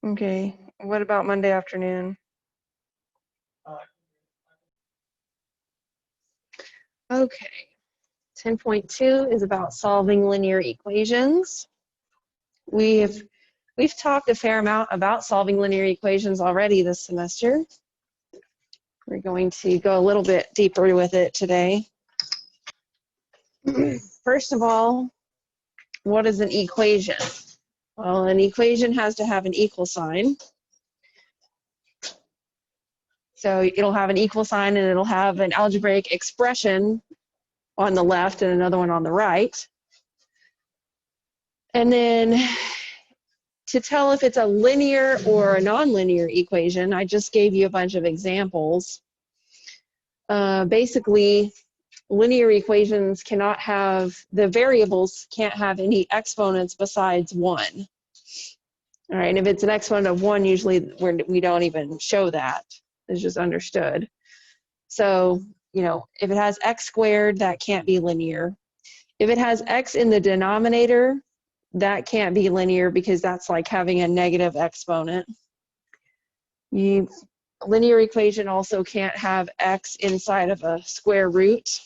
Okay, what about Monday afternoon? Okay, 10.2 is about solving linear equations. We've talked a fair amount about solving linear equations already this semester. We're going to go a little bit deeper with it today. First of all, what is an equation? Well, an equation has to have an equal sign. So it'll have an equal sign and it'll have an algebraic expression on the left and another one on the right. And then to tell if it's a linear or a nonlinear equation, I just gave you a bunch of examples. Basically, linear equations cannot have, the variables can't have any exponents besides 1. All right, and if it's an exponent of 1, usually we don't even show that. It's just understood. So, you know, if it has x squared, that can't be linear. If it has x in the denominator, that can't be linear because that's like having a negative exponent. A linear equation also can't have x inside of a square root.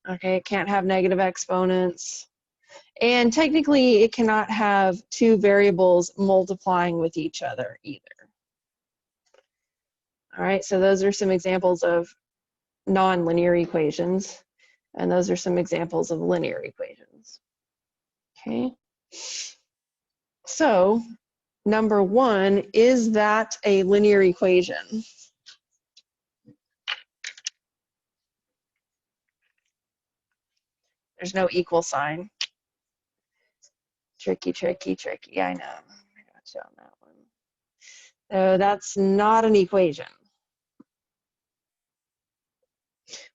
Okay, it can't have negative exponents. And technically, it cannot have two variables multiplying with each other either. All right, so those are some examples of nonlinear equations, and those are some examples of linear equations. Okay, so number 1, is that a linear equation? There's no equal sign. Tricky, tricky, tricky, I know. I got you on that one. So that's not an equation.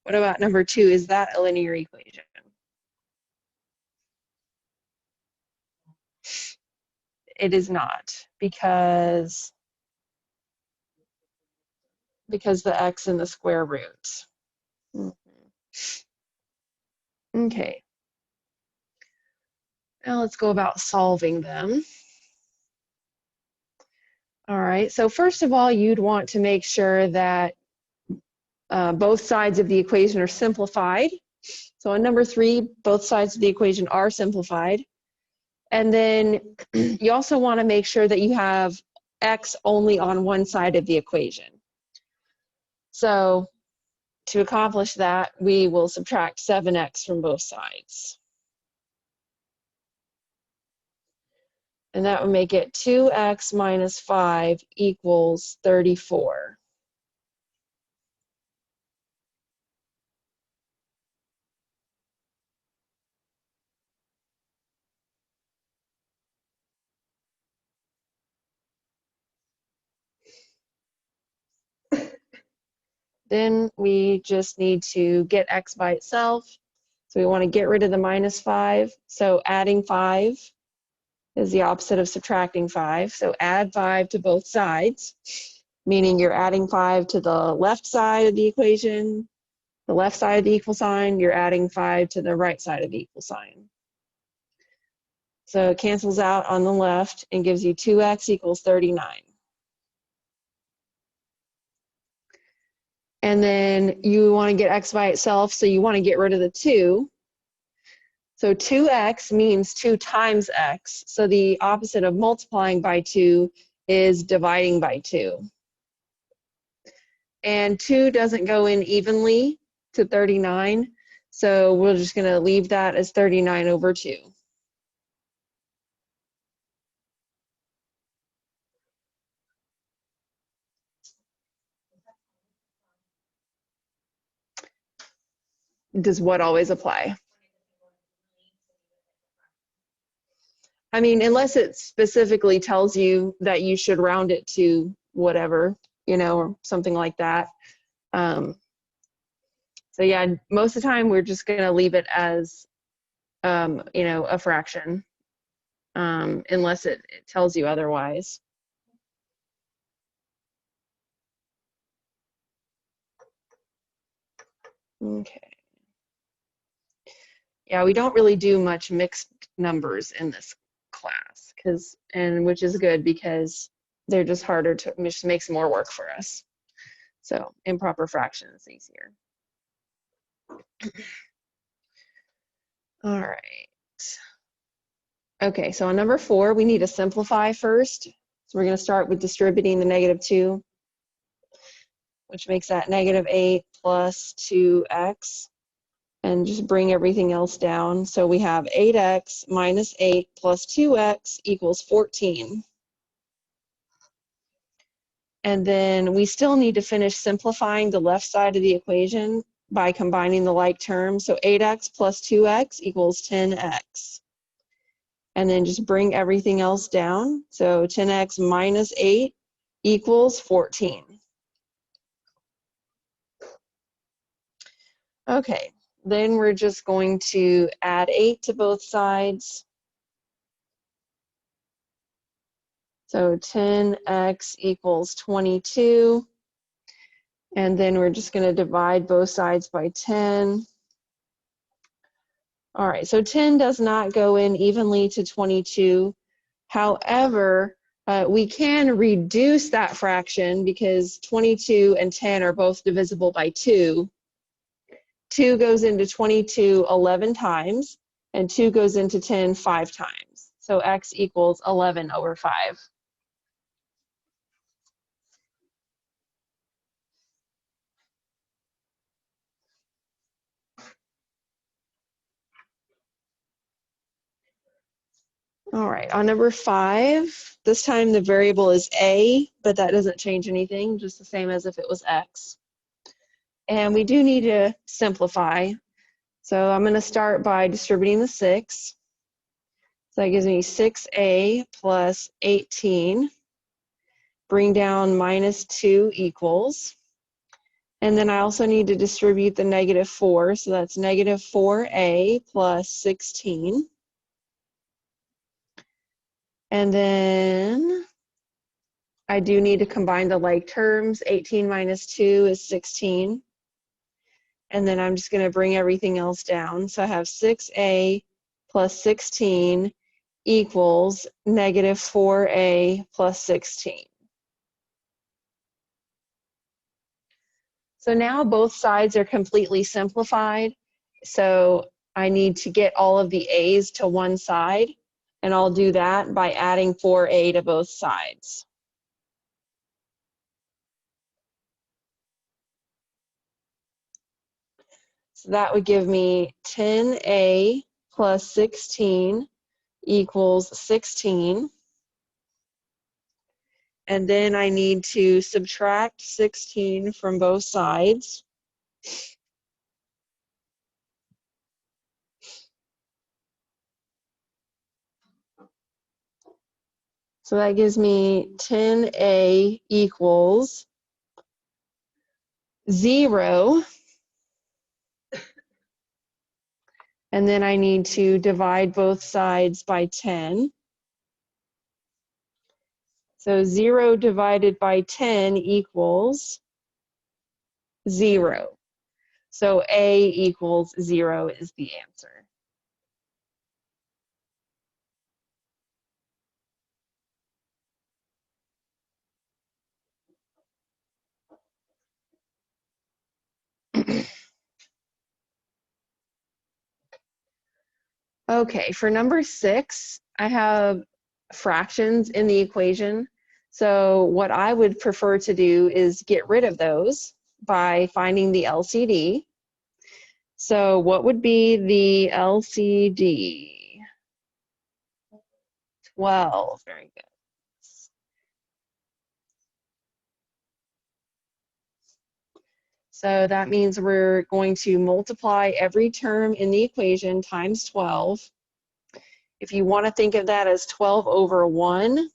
What about number 2, is that a linear equation? It is not, because the x in the square root. Okay. Now let's go about solving them. All right, so first of all, you'd want to make sure that both sides of the equation are simplified. So on number 3, both sides of the equation are simplified. And then you also want to make sure that you have x only on one side of the equation. So to accomplish that, we will subtract 7x from both sides. And that would make it 2x minus 5 equals 34. Then we just need to get x by itself. So we want to get rid of the minus 5. So adding 5 is the opposite of subtracting 5. So add 5 to both sides, meaning you're adding 5 to the left side of the equation, the left side of the equal sign, you're adding 5 to the right side of the equal sign. So it cancels out on the left and gives you 2x equals 39. And then you want to get x by itself, so you want to get rid of the 2. So 2x means 2 times x. So the opposite of multiplying by 2 is dividing by 2. And 2 doesn't go in evenly to 39, so we're just going to leave that as 39 over 2. Does what always apply? I mean, unless it specifically tells you that you should round it to whatever, you know, or something like that. So yeah, most of the time we're just going to leave it as, you know, a fraction, unless it tells you otherwise. Okay. Yeah, we don't really do much mixed numbers in this class, which is good because they're just harder to, it just makes more work for us. So improper fraction is easier. All right. Okay, so on number 4, we need to simplify first. So we're going to start with distributing the -2, which makes that -8 plus 2x, and just bring everything else down. So we have 8x minus 8 plus 2x equals 14. And then we still need to finish simplifying the left side of the equation by combining the like terms. So 8x plus 2x equals 10x. And then just bring everything else down. So 10x minus 8 equals 14. Okay, then we're just going to add 8 to both sides. So 10x equals 22. And then we're just going to divide both sides by 10. All right, so 10 does not go in evenly to 22. However, we can reduce that fraction because 22 and 10 are both divisible by 2. 2 goes into 22 11 times, and 2 goes into 10 5 times. So x equals 11 over 5. All right, on number 5, this time the variable is a, but that doesn't change anything, just the same as if it was x. And we do need to simplify. So I'm going to start by distributing the 6. So that gives me 6a plus 18. Bring down minus 2 equals. And then I also need to distribute the -4. So that's -4a plus 16. And then I do need to combine the like terms. 18 minus 2 is 16. And then I'm just going to bring everything else down. So I have 6a plus 16 equals -4a plus 16. So now both sides are completely simplified. So I need to get all of the a's to one side, and I'll do that by adding 4a to both sides. So that would give me 10a plus 16 equals 16. And then I need to subtract 16 from both sides. So that gives me 10a equals 0. And then I need to divide both sides by 10. So 0 divided by 10 equals 0. So a equals 0 is the answer. Okay, for number 6, I have fractions in the equation. So what I would prefer to do is get rid of those by finding the LCD. So what would be the LCD? 12, very good. So that means we're going to multiply every term in the equation times 12. If you want to think of that as 12 over 1,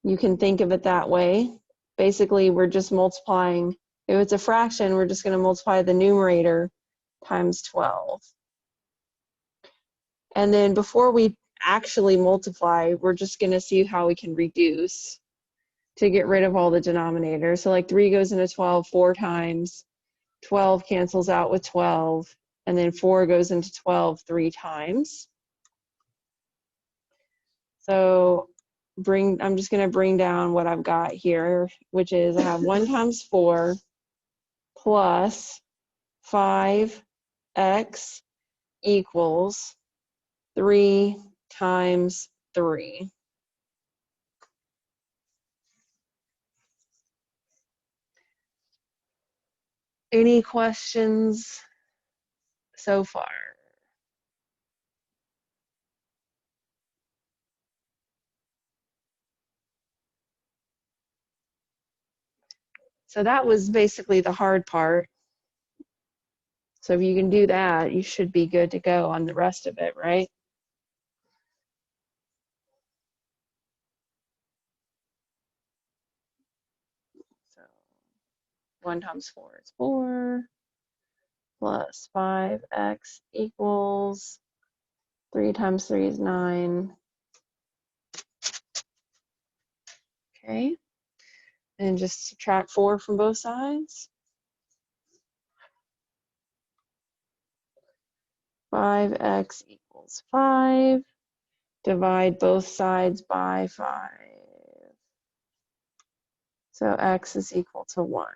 you can think of it that way. Basically, we're just multiplying. If it's a fraction, we're just going to multiply the numerator times 12. And then before we actually multiply, we're just going to see how we can reduce to get rid of all the denominators. So like 3 goes into 12 4 times. 12 cancels out with 12, and then 4 goes into 12 3 times. So I'm just going to bring down what I've got here, which is I have 1 times 4 plus 5x equals 3 times 3. Any questions so far? So that was basically the hard part. So if you can do that, you should be good to go on the rest of it, right? So 1 times 4 is 4, plus 5x equals 3 times 3 is 9. Okay, and just subtract 4 from both sides. 5x equals 5. Divide both sides by 5. So x is equal to 1.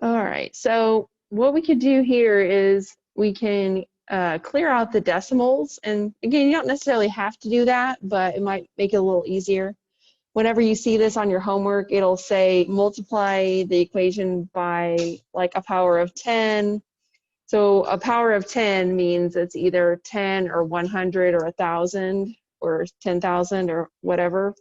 All right, so what we could do here is we can clear out the decimals. And again, you don't necessarily have to do that, but it might make it a little easier. Whenever you see this on your homework, it'll say multiply the equation by like a power of 10. So a power of 10 means it's either 10 or 100 or 1,000 or 10,000 or whatever.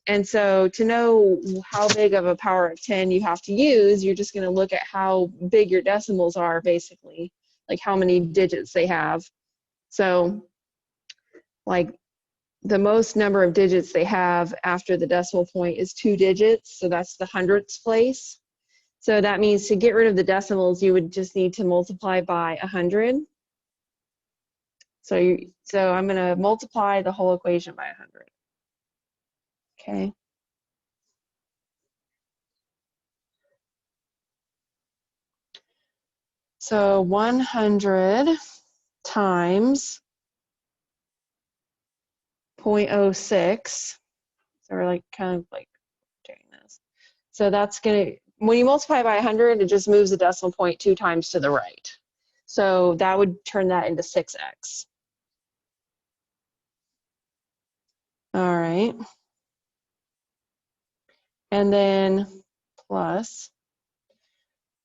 And so to know how big of a power of 10 you have to use, you're just going to look at how big your decimals are, basically, like how many digits they have. So like the most number of digits they have after the decimal point is 2 digits. So that's the hundredths place. So that means to get rid of the decimals, you would just need to multiply by 100. So I'm going to multiply the whole equation by 100. Okay. So 100 times 0.06. So we're like kind of like doing this. So that's going to, when you multiply by 100, it just moves the decimal point 2 times to the right. So that would turn that into 6x. All right. And then plus,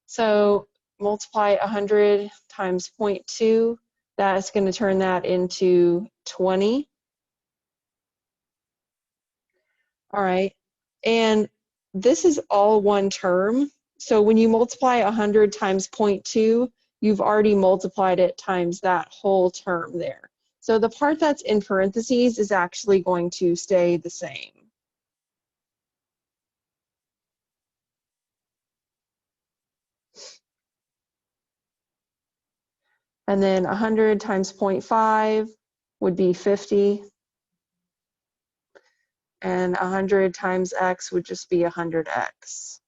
so multiply 100 times 0.2, that's going to turn that into 20. All right. And this is all one term. So when you multiply 100 times 0.2, you've already multiplied it times that whole term there. So the part that's in parentheses is actually going to stay the same. And then 100 times 0.5 would be 50. And 100 times x would just be 100x.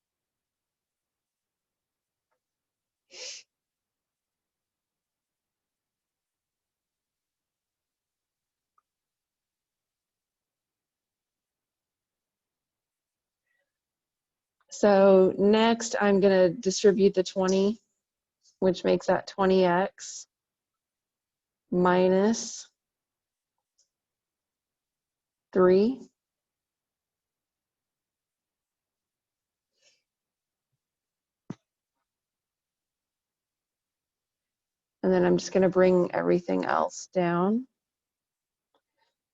So next I'm going to distribute the 20, which makes that 20x minus 3. then I'm just going to bring everything else down.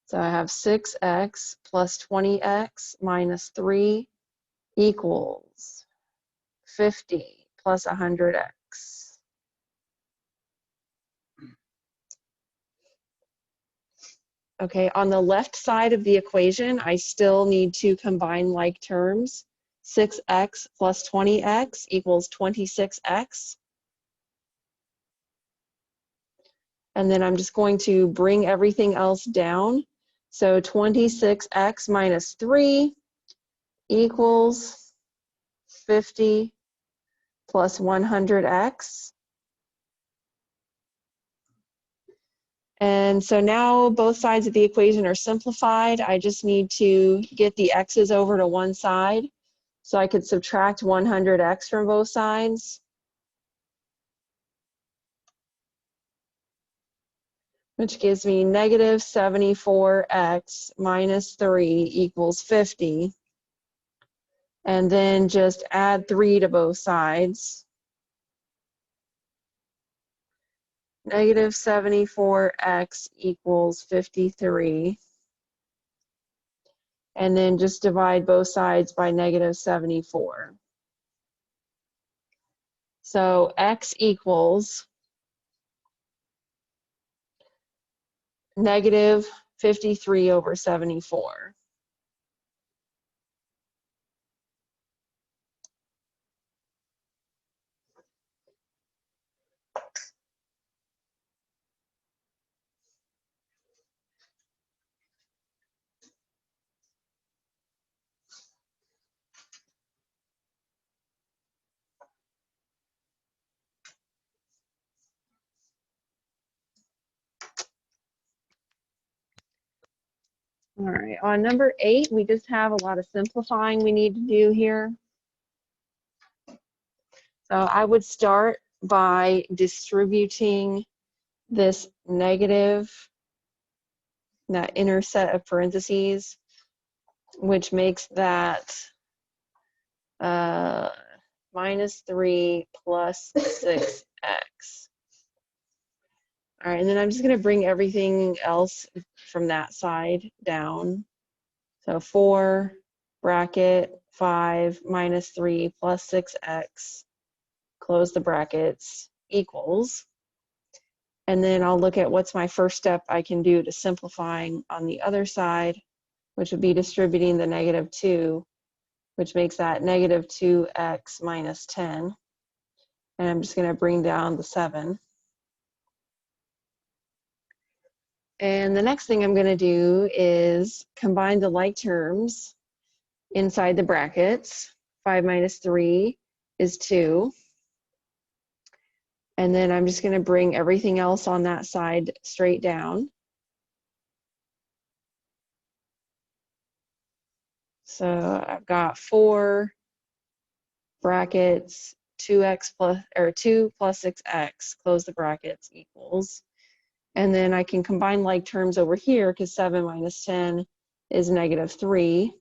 So I have 6x plus 20x minus 3 equals 50 plus 100x. Okay, on the left side of the equation, I still need to combine like terms. 6x plus 20x equals 26x. And then I'm just going to bring everything else down. So 26x minus 3 equals 50 plus 100x. And so now both sides of the equation are simplified. I just need to get the x's over to one side. So I could subtract 100x from both sides, which gives me negative 74x minus 3 equals 50. And then just add 3 to both sides. Negative 74x equals 53. And then just divide both sides by negative 74. So x equals negative 53 over 74. All right, on number 8, we just have a lot of simplifying we need to do here. So I would start by distributing this negative, that inner set of parentheses, which makes that minus 3 plus 6x. All right, and then I'm just going to bring everything else from that side down. So 4 bracket 5 minus 3 plus 6x, close the brackets, equals. And then I'll look at what's my first step I can do to simplifying on the other side, which would be distributing the negative 2, which makes that negative 2x minus 10. And I'm just going to bring down the 7. And the next thing I'm going to do is combine the like terms inside the brackets. 5 minus 3 is 2. And then I'm just going to bring everything else on that side straight down. So I've got 4 brackets 2x plus, or 2 plus 6x, close the brackets, equals. And then I can combine like terms over here because 7 minus 10 is negative 3,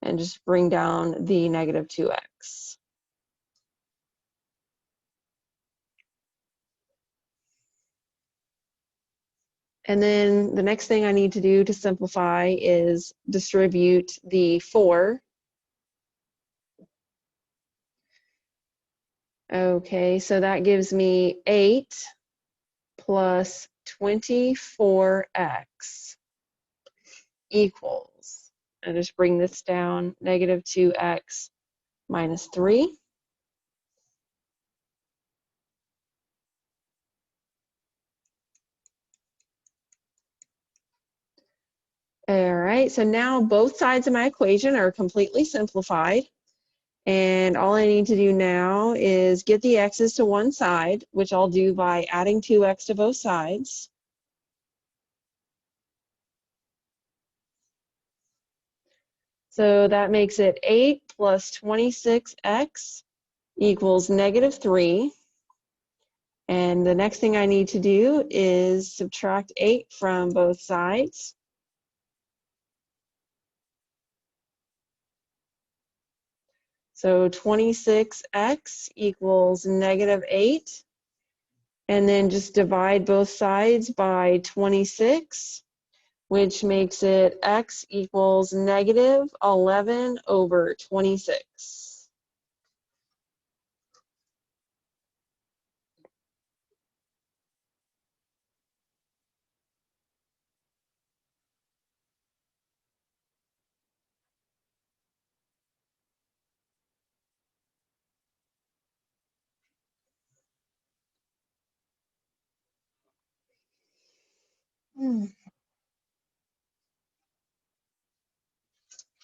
and just bring down the negative 2x. And then the next thing I need to do to simplify is distribute the 4. Okay, so that gives me 8 plus 24x equals, and just bring this down, negative 2x minus 3. All right, so now both sides of my equation are completely simplified. And all I need to do now is get the x's to one side, which I'll do by adding 2x to both sides. So that makes it 8 plus 26x equals negative 3. And the next thing I need to do is subtract 8 from both sides. So 26x equals negative 8. and then just divide both sides by 26, which makes it x equals negative 11 over 26.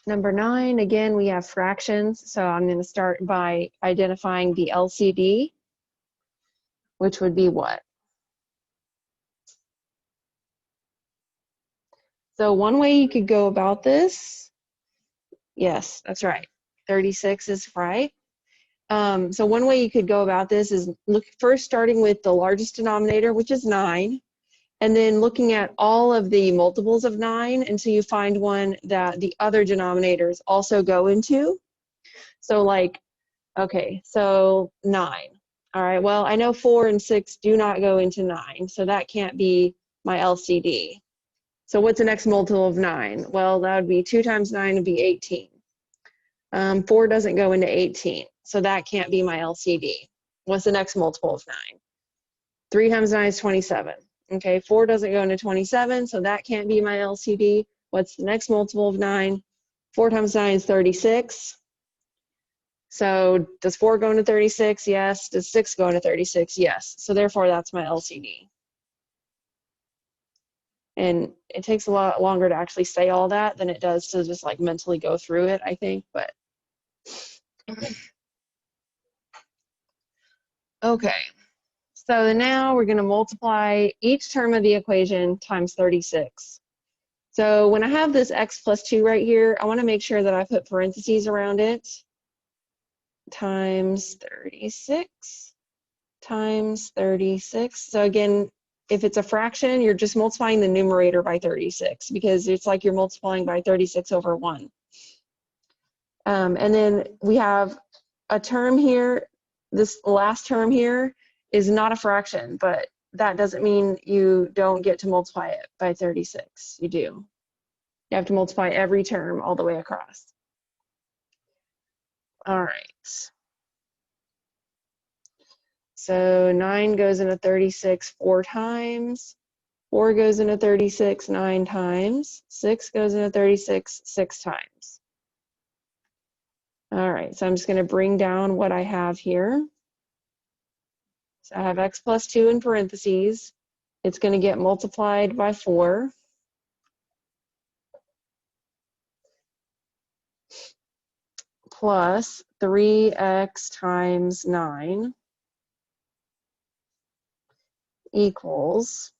Number 9, again, we have fractions. So I'm going to start by identifying the LCD, which would be what? So one way you could go about this, yes, that's right. 36 is right. So one way you could go about this is look first starting with the largest denominator, which is 9, and then looking at all of the multiples of 9 until you find one that the other denominators also go into. So like, okay, so 9. All right, well, I know 4 and 6 do not go into 9, so that can't be my LCD. So what's the next multiple of 9? Well, that would be 2 times 9 would be 18. 4 doesn't go into 18, so that can't be my LCD. What's the next multiple of 9? 3 times 9 is 27. Okay, 4 doesn't go into 27, so that can't be my LCD. What's the next multiple of 9? 4 times 9 is 36. So does 4 go into 36? Yes. Does 6 go into 36? Yes. So therefore, that's my LCD. And it takes a lot longer to actually say all that than it does to just like mentally go through it, I think, but. Okay. So now we're going to multiply each term of the equation times 36. So when I have this x plus 2 right here, I want to make sure that I put parentheses around it. Times 36 times 36. So again, if it's a fraction, you're just multiplying the numerator by 36 because it's like you're multiplying by 36 over 1. And then we have a term here. This last term here is not a fraction, but that doesn't mean you don't get to multiply it by 36. You do. You have to multiply every term all the way across. All right. So 9 goes into 36 4 times. 4 goes into 36 9 times. 6 goes into 36 6 times. All right, so I'm just going to bring down what I have here. So I have x plus 2 in parentheses. It's going to get multiplied by 4. Plus 3x times 9 equals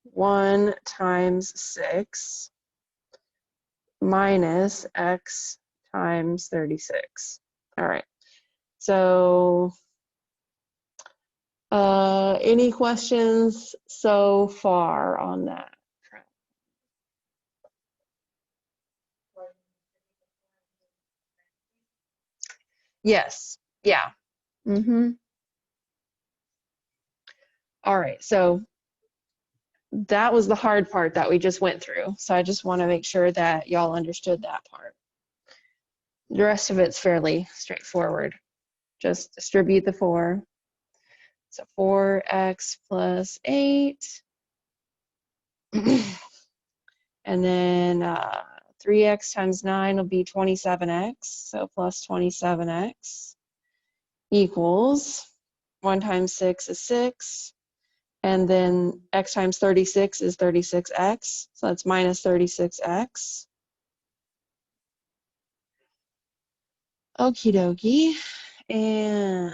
1 times 6 minus x times 36. All right, so any questions so far on that? Yes, yeah. All right, so that was the hard part that we just went through. So I just want to make sure that y'all understood that part. The rest of it's fairly straightforward. Just distribute the 4. So 4x plus 8. And then 3x times 9 will be 27x. So plus 27x equals 1 times 6 is 6. And then x times 36 is 36x. So that's minus 36x. Okie dokie. And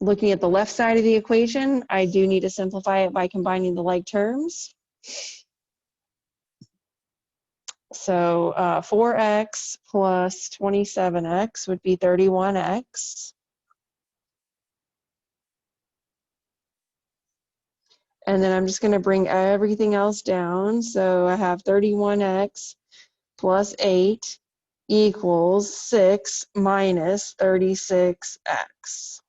looking at the left side of the equation, I do need to simplify it by combining the like terms. So 4x plus 27x would be 31x. And then I'm just going to bring everything else down. So I have 31x plus 8 equals 6 minus 36x.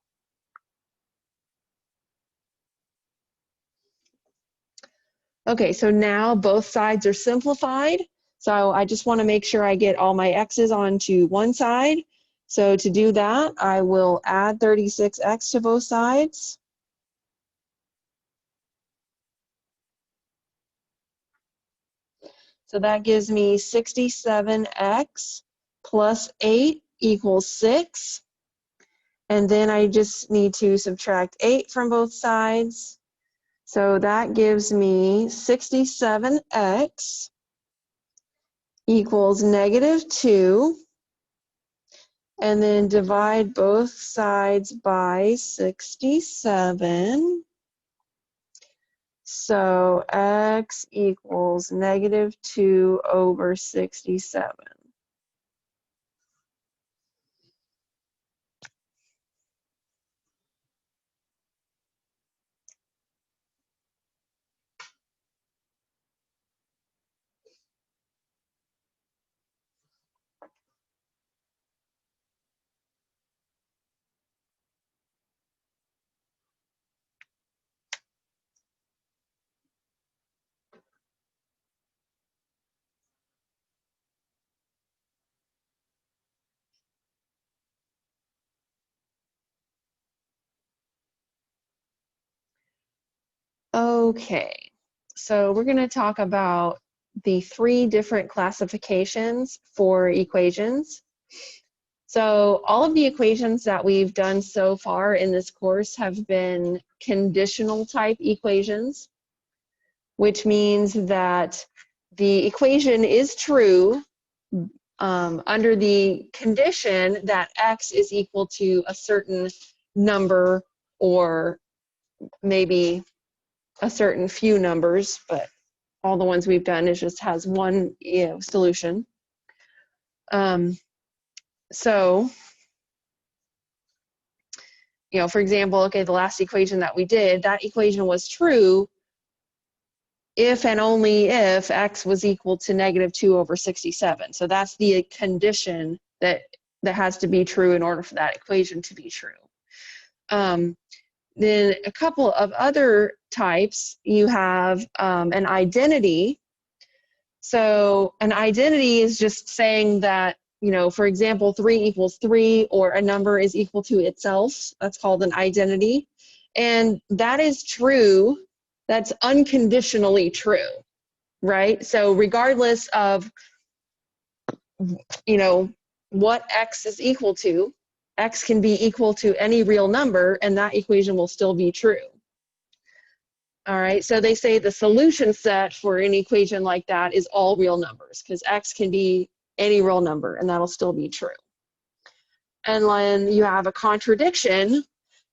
Okay, so now both sides are simplified. So I just want to make sure I get all my x's onto one side. So to do that, I will add 36x to both sides. So that gives me 67x plus 8 equals 6. And then I just need to subtract 8 from both sides. So that gives me 67x equals -2. And then divide both sides by 67. So x equals -2 over 67. Okay, so we're going to talk about the 3 different classifications for equations. So all of the equations that we've done so far in this course have been conditional type equations, which means that the equation is true under the condition that x is equal to a certain number or maybe a certain few numbers, but all the ones we've done is just has one solution. So, for example, okay, the last equation that we did, that equation was true if and only if x was equal to -2 over 67. So that's the condition that has to be true in order for that equation to be true. Then a couple of other types, you have an identity. So an identity is just saying that, for example, 3 equals 3 or a number is equal to itself. That's called an identity. And that is true. That's unconditionally true, right? So regardless of, what x is equal to, x can be equal to any real number and that equation will still be true. All right, so they say the solution set for an equation like that is all real numbers because x can be any real number and that'll still be true. And then you have a contradiction,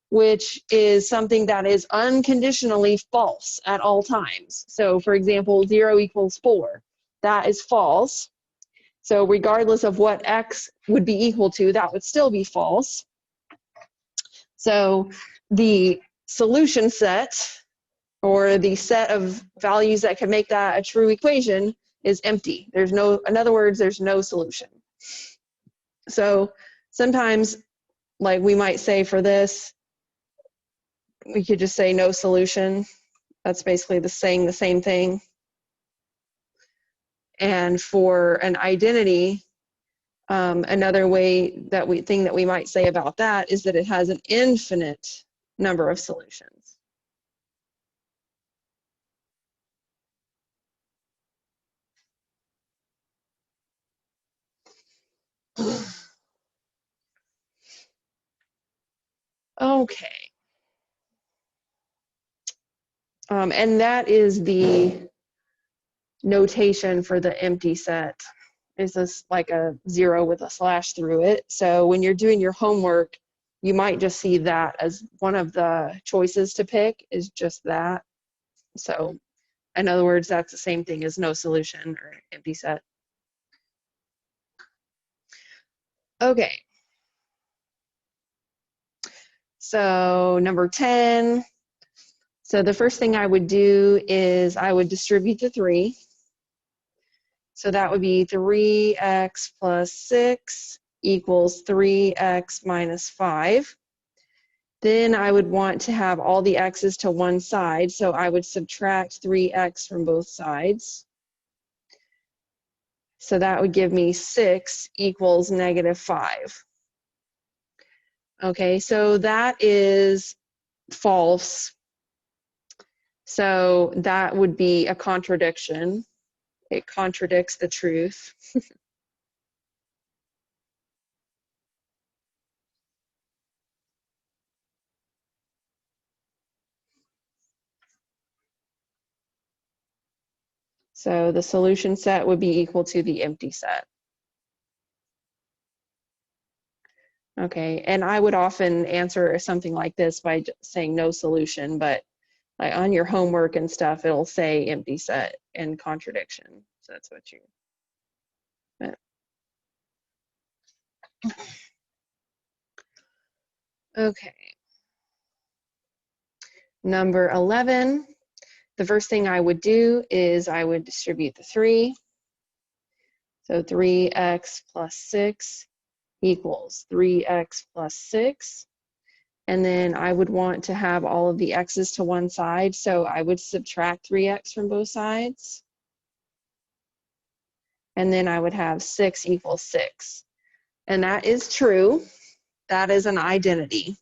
which is something that is unconditionally false at all times. So for example, 0 equals 4, that is false. So regardless of what x would be equal to, that would still be false. So the solution set, or the set of values that can make that a true equation, is empty. There's no, in other words, there's no solution. So sometimes, like we might say for this, we could just say no solution. That's basically saying the same thing. And for an identity, another thing that we might say about that is that it has an infinite number of solutions. Okay. And that is the notation for the empty set. Is this like a 0 with a slash through it? So when you're doing your homework, you might just see that as one of the choices to pick is just that. So in other words, that's the same thing as no solution or empty set. Okay. So number 10. So the first thing I would do is I would distribute the 3. So that would be 3x plus 6 equals 3x minus 5. Then I would want to have all the x's to one side, so I would subtract 3x from both sides. So that would give me 6 equals -5. Okay, so that is false. So that would be a contradiction. It contradicts the truth. So the solution set would be equal to the empty set. Okay, and I would often answer something like this by saying no solution, but like on your homework and stuff, it'll say empty set and contradiction. So that's what you. But. Okay. Number 11, the first thing I would do is I would distribute the 3. So 3x plus 6 equals 3x plus 6. And then I would want to have all of the x's to one side, so I would subtract 3x from both sides. And then I would have 6 equals 6. And that is true. That is an identity.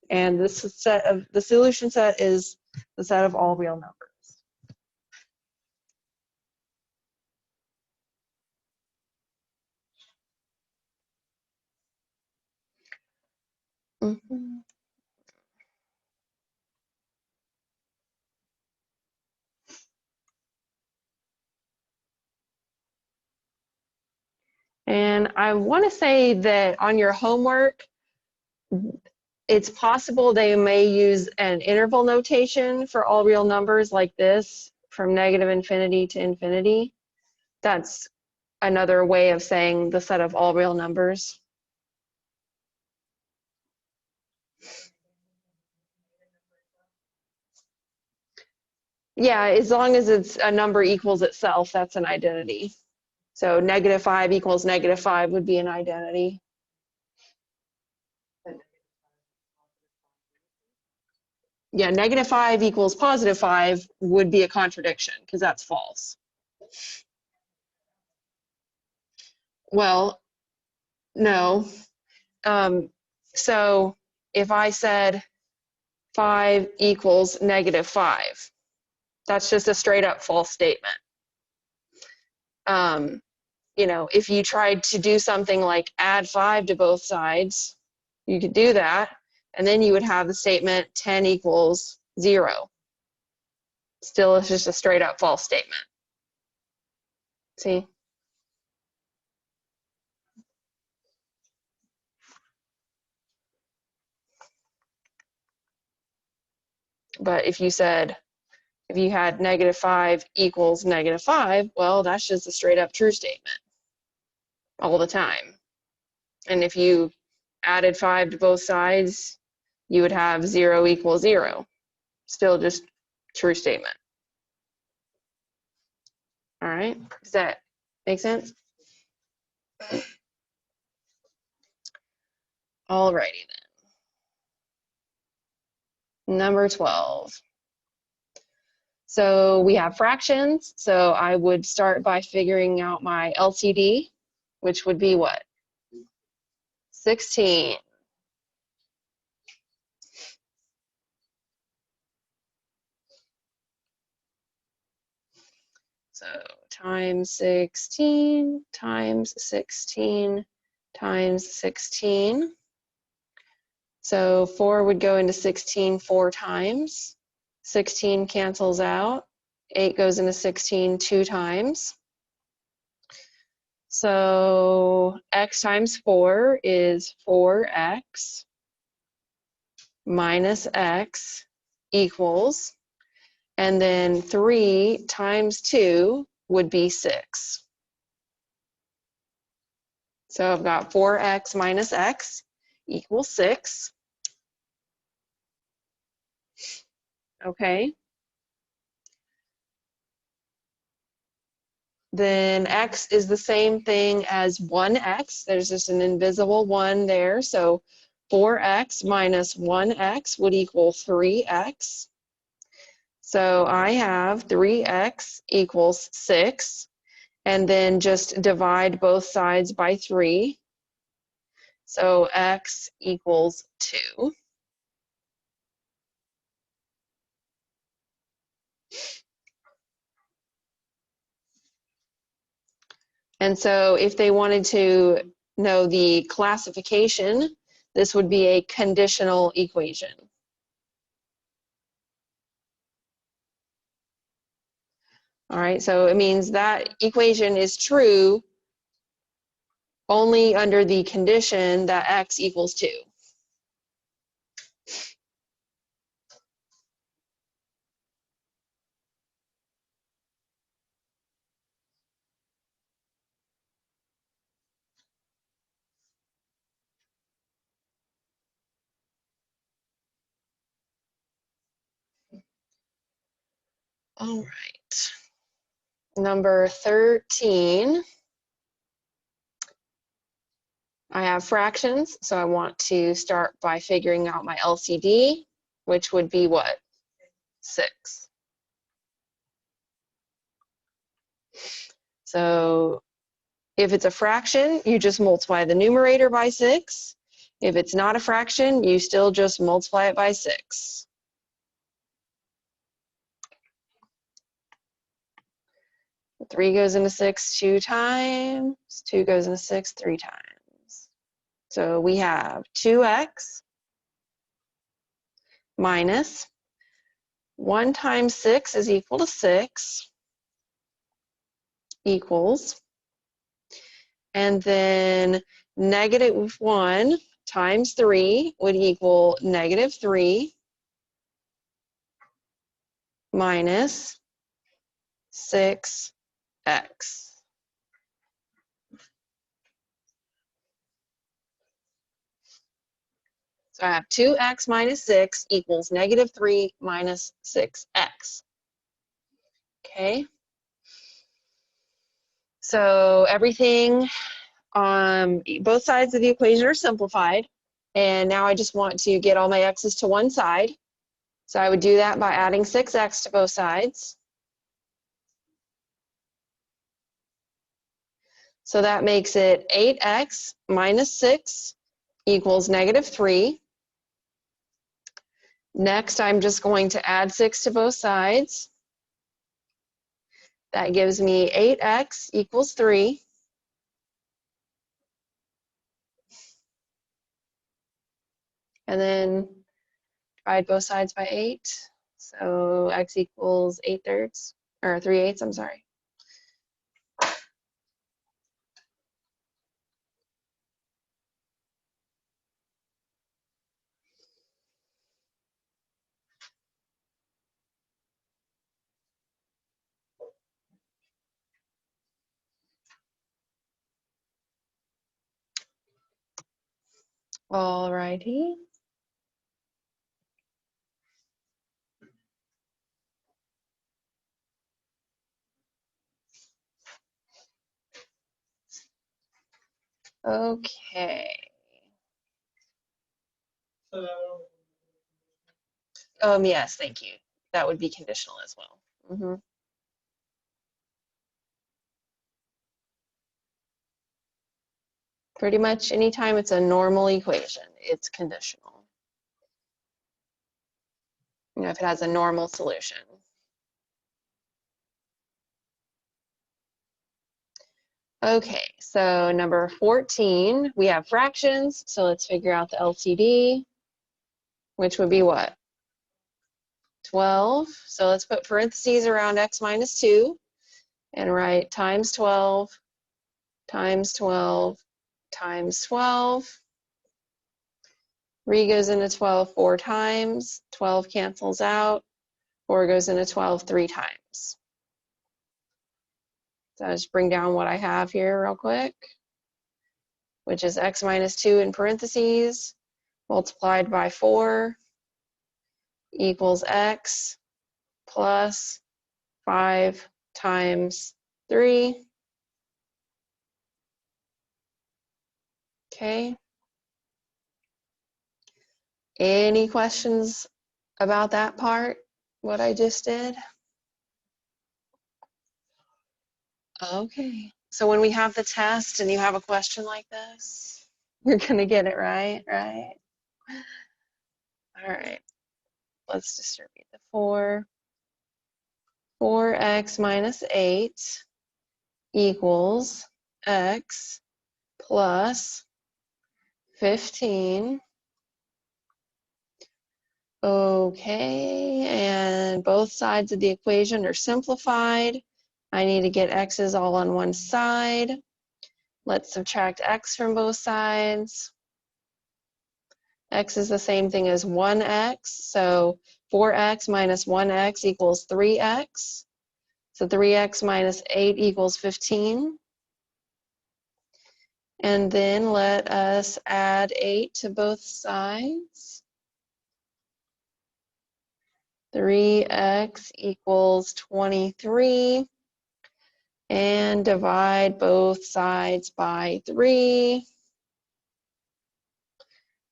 And this set of the solution set is the set of all real numbers. Mm-hmm. And I want to say that on your homework, it's possible they may use an interval notation for all real numbers like this, from -infinity to infinity. That's another way of saying the set of all real numbers. Yeah, as long as it's a number equals itself, that's an identity. So -5 equals -5 would be an identity. Yeah, -5 equals +5 would be a contradiction because that's false. Well, no. So if I said 5 equals -5, that's just a straight up false statement. You know, if you tried to do something like add 5 to both sides, you could do that, and then you would have the statement 10 equals 0. Still, it's just a straight up false statement. See? But if you said, if you had -5 equals -5, well, that's just a straight up true statement all the time. And if you added 5 to both sides, you would have 0 equals 0. Still just true statement. All right, does that make sense? All righty then. Number 12. So we have fractions. So I would start by figuring out my LCD, which would be what? 16. So times 16 times 16 times 16. So 4 would go into 16 4 times. 16 cancels out. 8 goes into 16 2 times. So x times 4 is 4x minus x equals, and then 3 times 2 would be 6. So I've got 4x minus x equals 6. Okay. Then x is the same thing as 1x. There's just an invisible 1 there. So 4x minus 1x would equal 3x. So I have 3x equals 6, and then just divide both sides by 3. So x equals 2. And so if they wanted to know the classification, this would be a conditional equation. All right, so it means that equation is true only under the condition that x equals 2. All right. Number 13. I have fractions, so I want to start by figuring out my LCD, which would be what? 6. So if it's a fraction, you just multiply the numerator by 6. If it's not a fraction, you still just multiply it by 6. Three goes into 6 2 times. 2 goes into 6 3 times. So we have 2x minus 1 times 6 is equal to 6 equals, and then negative 1 times 3 would equal negative 3 minus 6x. So I have 2x minus 6 equals negative 3 minus 6x. Okay. So everything on both sides of the equation are simplified. And now I just want to get all my x's to one side. So I would do that by adding 6x to both sides. So that makes it 8x minus 6 equals negative 3. Next, I'm just going to add 6 to both sides. That gives me 8x equals 3. And then divide both sides by 8. So x equals 8/3, or 3/8, I'm sorry. All righty. Okay. Yes, thank you. That would be conditional as well. Pretty much anytime it's a normal equation, it's conditional. You know, if it has a normal solution. Okay, so number 14, we have fractions. So let's figure out the LCD, which would be what? 12. So let's put parentheses around x minus 2 and write times 12 times 12 times 12. 3 goes into 12 4 times. 12 cancels out. 4 goes into 12 3 times. So I'll just bring down what I have here real quick, which is x minus 2 in parentheses multiplied by 4 equals x plus 5 times 3. Okay. Any questions about that part, what I just did? Okay, so when we have the test and you have a question like this, you're gonna get it right, right? All right, let's distribute the 4. 4x minus 8 equals x plus 15. Okay, and both sides of the equation are simplified. I need to get x's all on one side. Let's subtract x from both sides. X is the same thing as 1x, so 4x minus 1x equals 3x. So 3x minus 8 equals 15. And then let us add 8 to both sides. 3x equals 23. And divide both sides by 3.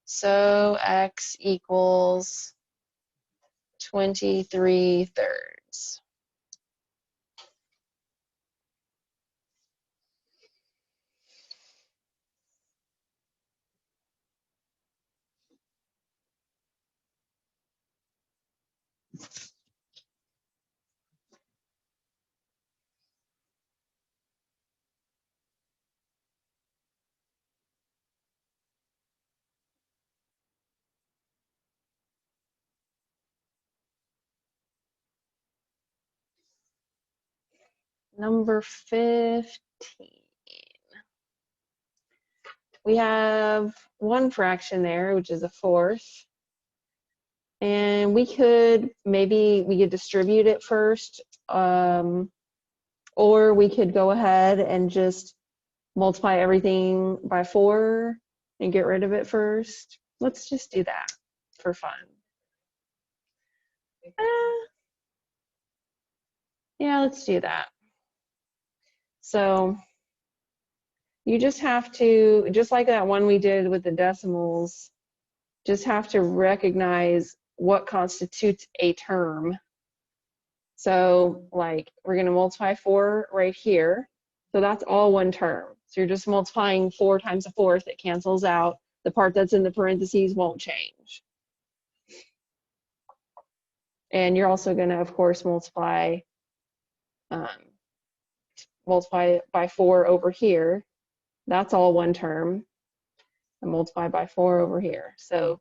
So x equals 23/3. Number 15. We have one fraction there, which is a fourth. And we could distribute it first, or we could go ahead and just multiply everything by 4 and get rid of it first. Let's just do that for fun. Yeah, let's do that. So you just have to, just like that one we did with the decimals, just have to recognize what constitutes a term. So like we're going to multiply 4 right here. So that's all one term. So you're just multiplying 4 times a fourth. It cancels out. The part that's in the parentheses won't change. And you're also going to, of course, multiply by 4 over here. That's all one term. And multiply by 4 over here. So,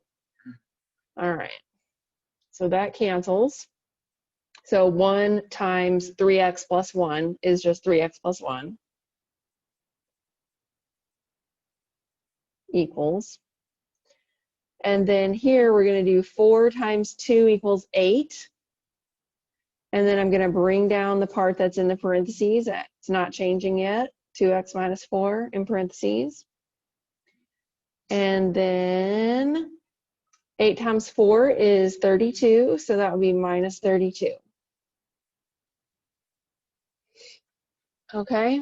all right. So that cancels. So 1 times 3x plus 1 is just 3x plus 1 equals. And then here we're going to do 4 times 2 equals 8. And then I'm going to bring down the part that's in the parentheses. It's not changing yet. 2x minus 4 in parentheses. And then 8 times 4 is 32. So that would be minus 32. Okay.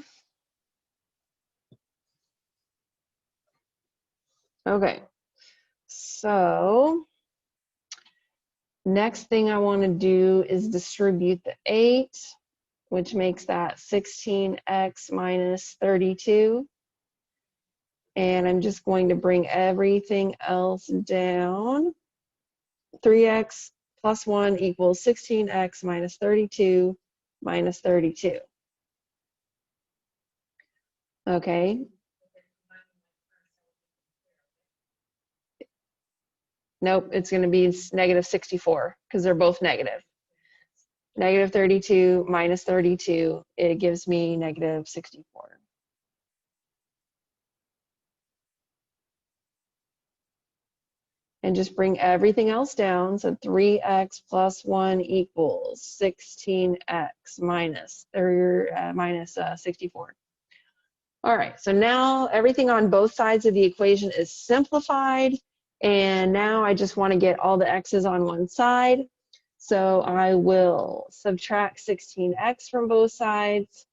Okay. So next thing I want to do is distribute the 8, which makes that 16x minus 32. And I'm just going to bring everything else down. 3x plus 1 equals 16x minus 32 minus 32. Okay. Nope, it's going to be negative 64 because they're both negative. Negative 32 minus 32, it gives me negative 64. And just bring everything else down. So 3x plus 1 equals 16x minus 64. All right, so now everything on both sides of the equation is simplified. And now I just want to get all the x's on one side. So I will subtract 16x from both sides.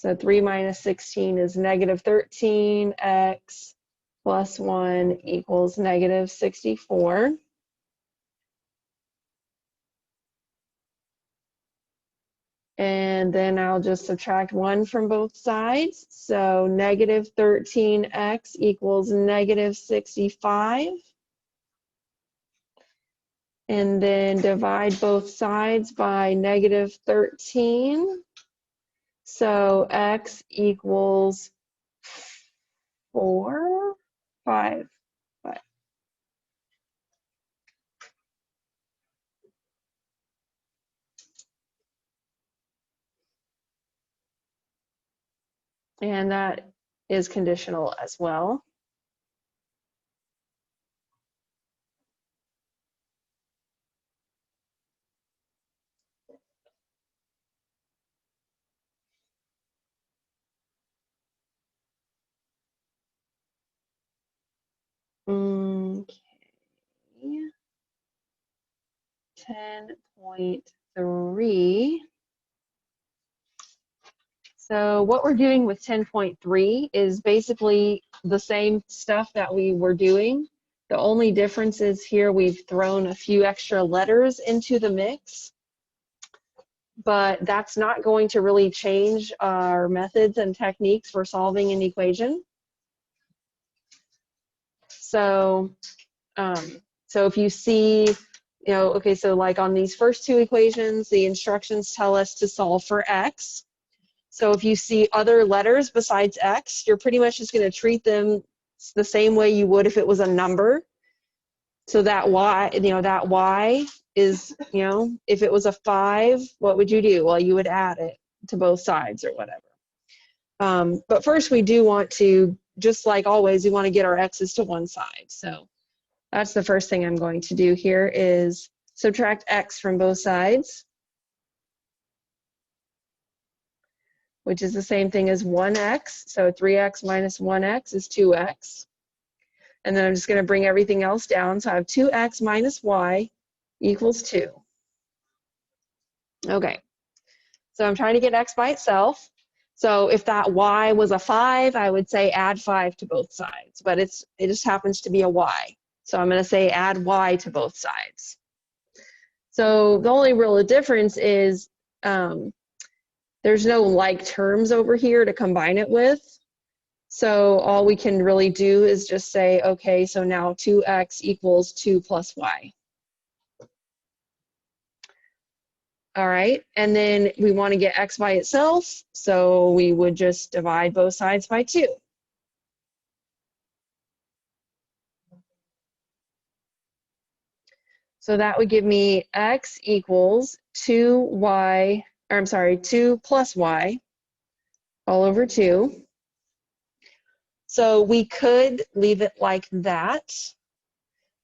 So 3 minus 16 is negative 13. X plus 1 equals negative 64. And then I'll just subtract 1 from both sides. So negative 13x equals negative 65. And then divide both sides by negative 13. So x equals 4, 5. And that is conditional as well. Okay. 10.3. So what we're doing with 10.3 is basically the same stuff that we were doing. The only difference is here we've thrown a few extra letters into the mix, but that's not going to really change our methods and techniques for solving an equation. So, so if you see, okay, so like on these first two equations, the instructions tell us to solve for x. So if you see other letters besides x, you're pretty much just going to treat them the same way you would if it was a number. So that y, that y is, if it was a 5, what would you do? Well, you would add it to both sides or whatever. But first we do want to, just like always, we want to get our x's to one side. So that's the first thing I'm going to do here is subtract x from both sides, which is the same thing as 1x. So 3x minus 1x is 2x. And then I'm just going to bring everything else down. So I have 2x minus y equals 2. Okay. So I'm trying to get x by itself. So if that y was a 5, I would say add 5 to both sides. But it just happens to be a y. So I'm going to say add y to both sides. So the only real difference is there's no like terms over here to combine it with. So all we can really do is just say, okay, so now 2x equals 2 plus y. All right, and then we want to get x by itself, so we would just divide both sides by 2. So that would give me x equals 2y, or I'm sorry, 2 plus y all over 2. So we could leave it like that.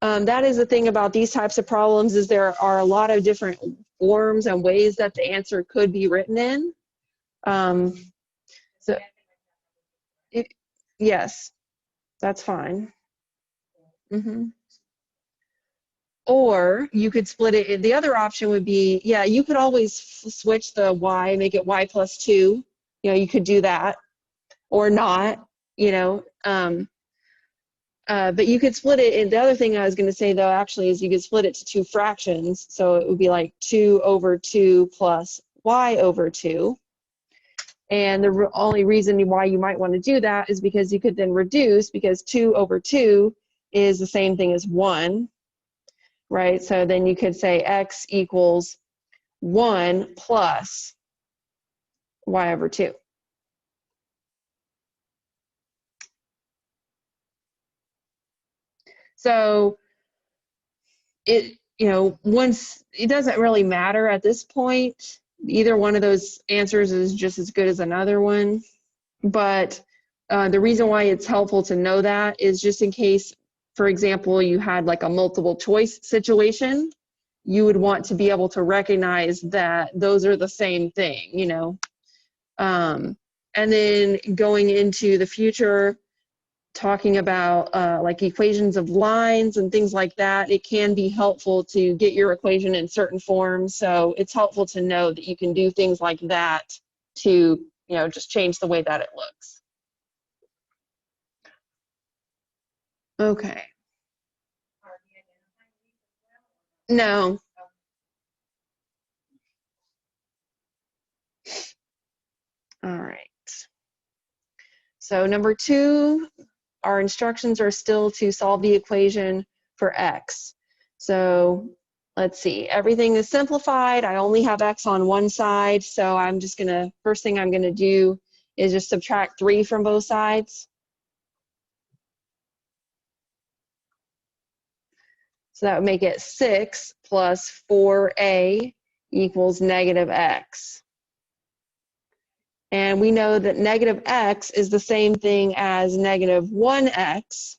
That is the thing about these types of problems, is there are a lot of different forms and ways that the answer could be written in. Yes, that's fine. Or you could split it. The other option would be, yeah, you could always switch the y, make it y plus 2. You could do that, or not, but you could split it. And the other thing I was going to say, though, actually, is you could split it to 2 fractions. So it would be like 2 over 2 plus y over 2. And the only reason why you might want to do that is because you could then reduce, because 2 over 2 is the same thing as 1, right? So then you could say x equals 1 plus y over 2. So once it doesn't really matter at this point. Either one of those answers is just as good as another one. But the reason why it's helpful to know that is just in case, for example, you had like a multiple choice situation, you would want to be able to recognize that those are the same thing, And then going into the future, talking about like equations of lines and things like that, it can be helpful to get your equation in certain forms. So it's helpful to know that you can do things like that to you know, just change the way that it looks. Okay. No. All right. So number 2, our instructions are still to solve the equation for x. So let's see, everything is simplified. I only have x on one side, so I'm just gonna, first thing I'm gonna do is just subtract 3 from both sides. So that would make it 6 plus 4a equals negative x. And we know that negative x is the same thing as negative 1x.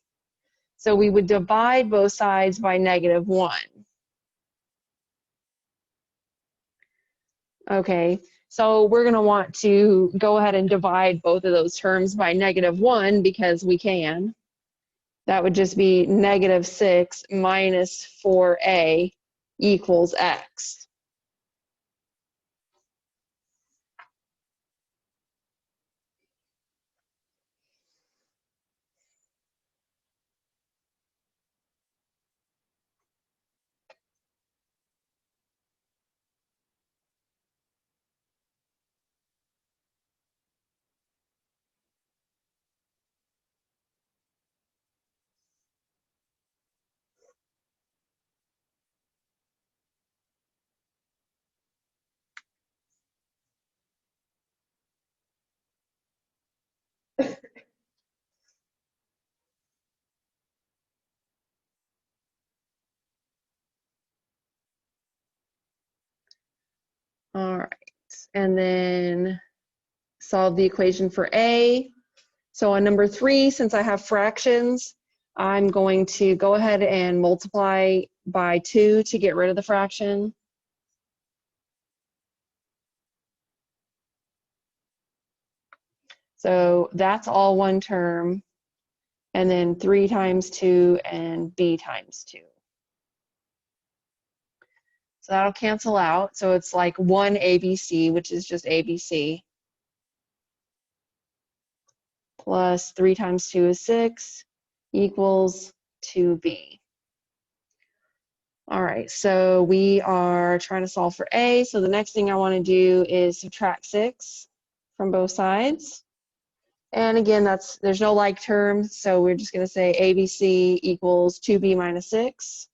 So we would divide both sides by negative 1. Okay, so we're going to want to go ahead and divide both of those terms by negative 1 because we can. That would just be negative 6 minus 4a equals x. All right, and then solve the equation for a. So on number 3, since I have fractions, I'm going to go ahead and multiply by 2 to get rid of the fraction. So that's all one term, and then 3 times 2 and b times 2. So that'll cancel out. So it's like 1 ABC, which is just ABC, plus 3 times 2 is 6, equals 2b. All right, so we are trying to solve for a. So the next thing I want to do is subtract 6 from both sides. And again, there's no like term, so we're just going to say ABC equals 2b minus 6.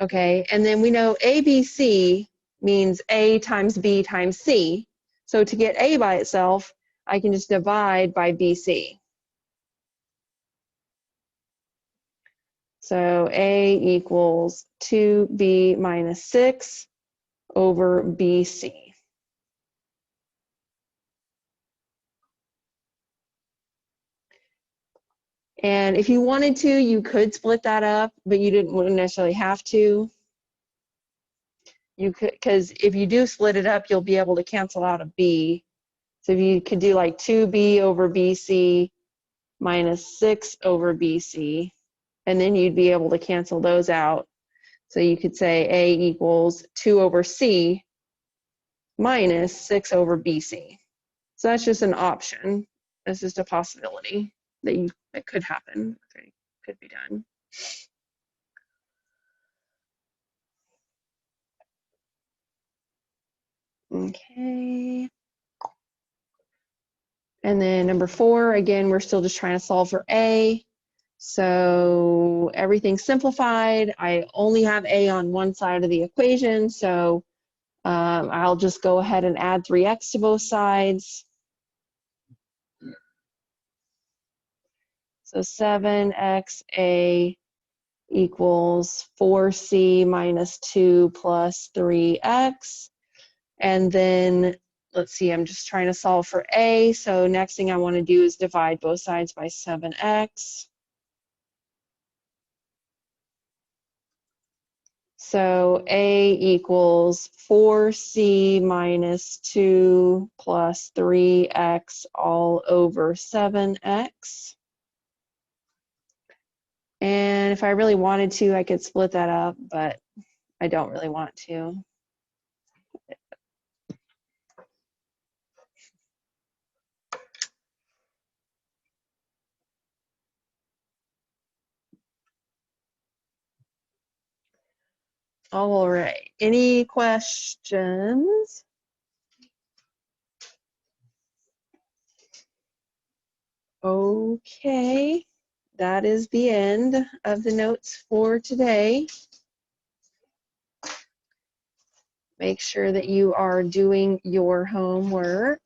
Okay, and then we know ABC means A times B times C. So to get A by itself, I can just divide by BC. So A equals 2B minus 6 over BC. And if you wanted to, you could split that up, but you wouldn't necessarily have to. You could, because if you do split it up, you'll be able to cancel out a B. So if you could do like 2B over BC minus 6 over BC, and then you'd be able to cancel those out. So you could say A equals 2 over C minus 6 over BC. So that's just an option. That's just a possibility that could happen. Okay, could be done. Okay. And then number 4, again, we're still just trying to solve for A. So everything's simplified. I only have A on one side of the equation, so I'll just go ahead and add 3x to both sides. So 7xa equals 4c minus 2 plus 3x. And then, let's see, I'm just trying to solve for a. So next thing I want to do is divide both sides by 7x. So a equals 4c minus 2 plus 3x all over 7x. And if I really wanted to, I could split that up, but I don't really want to. All right, any questions? Okay, that is the end of the notes for today. Make sure that you are doing your homework.